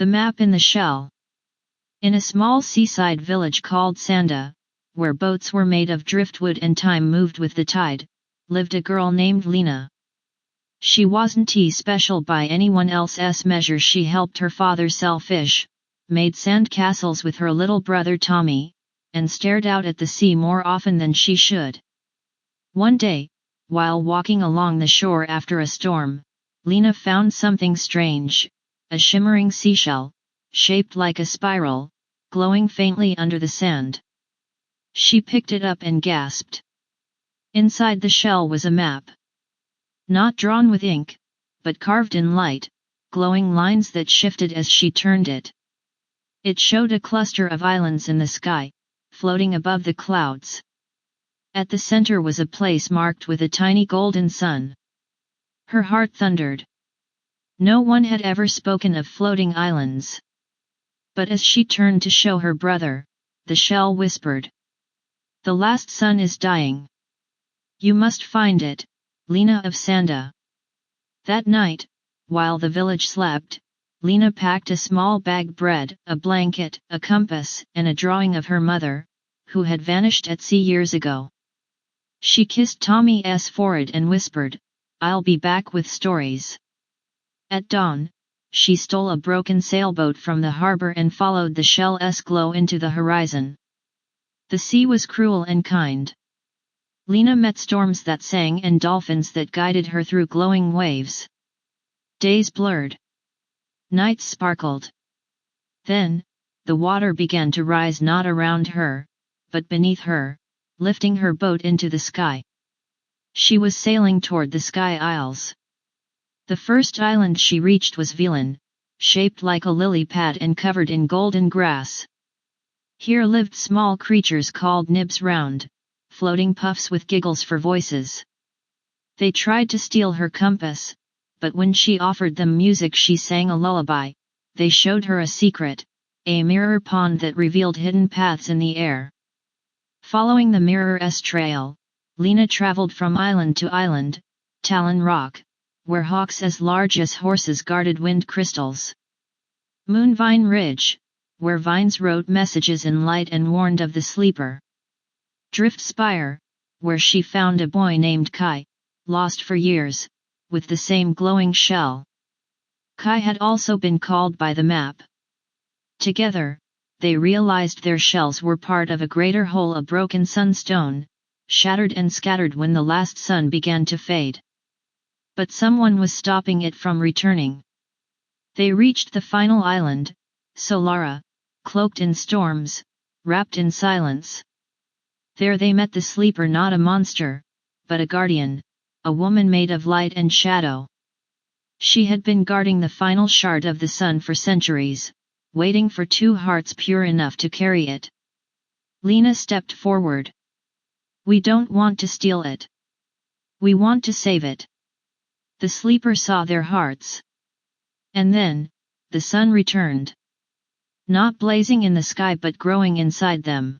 The map in the shell. In a small seaside village called Sanda, where boats were made of driftwood and time moved with the tide, lived a girl named Lena. She wasn't special by anyone else's measure. She helped her father sell fish, made sand castles with her little brother Tommy, and stared out at the sea more often than she should. One day, while walking along the shore after a storm, Lena found something strange, a shimmering seashell, shaped like a spiral, glowing faintly under the sand. She picked it up and gasped. Inside the shell was a map. Not drawn with ink, but carved in light, glowing lines that shifted as she turned it. It showed a cluster of islands in the sky, floating above the clouds. At the center was a place marked with a tiny golden sun. Her heart thundered. No one had ever spoken of floating islands. But as she turned to show her brother, the shell whispered. "The last sun is dying. You must find it, Lena of Sanda." That night, while the village slept, Lena packed a small bag, bread, a blanket, a compass, and a drawing of her mother, who had vanished at sea years ago. She kissed Tommy's forehead and whispered, "I'll be back with stories." At dawn, she stole a broken sailboat from the harbor and followed the shell's glow into the horizon. The sea was cruel and kind. Lena met storms that sang and dolphins that guided her through glowing waves. Days blurred. Nights sparkled. Then, the water began to rise not around her, but beneath her, lifting her boat into the sky. She was sailing toward the Sky Isles. The first island she reached was Vilan, shaped like a lily pad and covered in golden grass. Here lived small creatures called nibs round, floating puffs with giggles for voices. They tried to steal her compass, but when she offered them music she sang a lullaby. They showed her a secret, a mirror pond that revealed hidden paths in the air. Following the mirror's trail, Lena traveled from island to island, Talon Rock, where hawks as large as horses guarded wind crystals. Moonvine Ridge, where vines wrote messages in light and warned of the sleeper. Drift Spire, where she found a boy named Kai, lost for years, with the same glowing shell. Kai had also been called by the map. Together, they realized their shells were part of a greater whole, a broken sunstone, shattered and scattered when the last sun began to fade. But someone was stopping it from returning. They reached the final island, Solara, cloaked in storms, wrapped in silence. There they met the sleeper, not a monster, but a guardian, a woman made of light and shadow. She had been guarding the final shard of the sun for centuries, waiting for two hearts pure enough to carry it. Lena stepped forward. "We don't want to steal it. We want to save it." The sleeper saw their hearts. And then, the sun returned. Not blazing in the sky but growing inside them.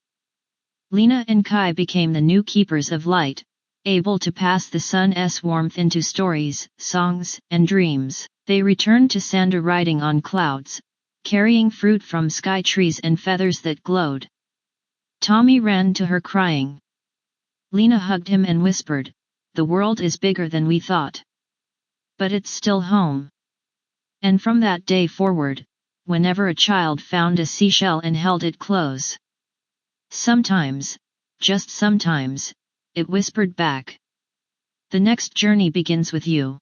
Lena and Kai became the new keepers of light, able to pass the sun's warmth into stories, songs, and dreams. They returned to Sanda riding on clouds, carrying fruit from sky trees and feathers that glowed. Tommy ran to her crying. Lena hugged him and whispered, "The world is bigger than we thought. But it's still home." And from that day forward, whenever a child found a seashell and held it close, sometimes, just sometimes, it whispered back, "The next journey begins with you."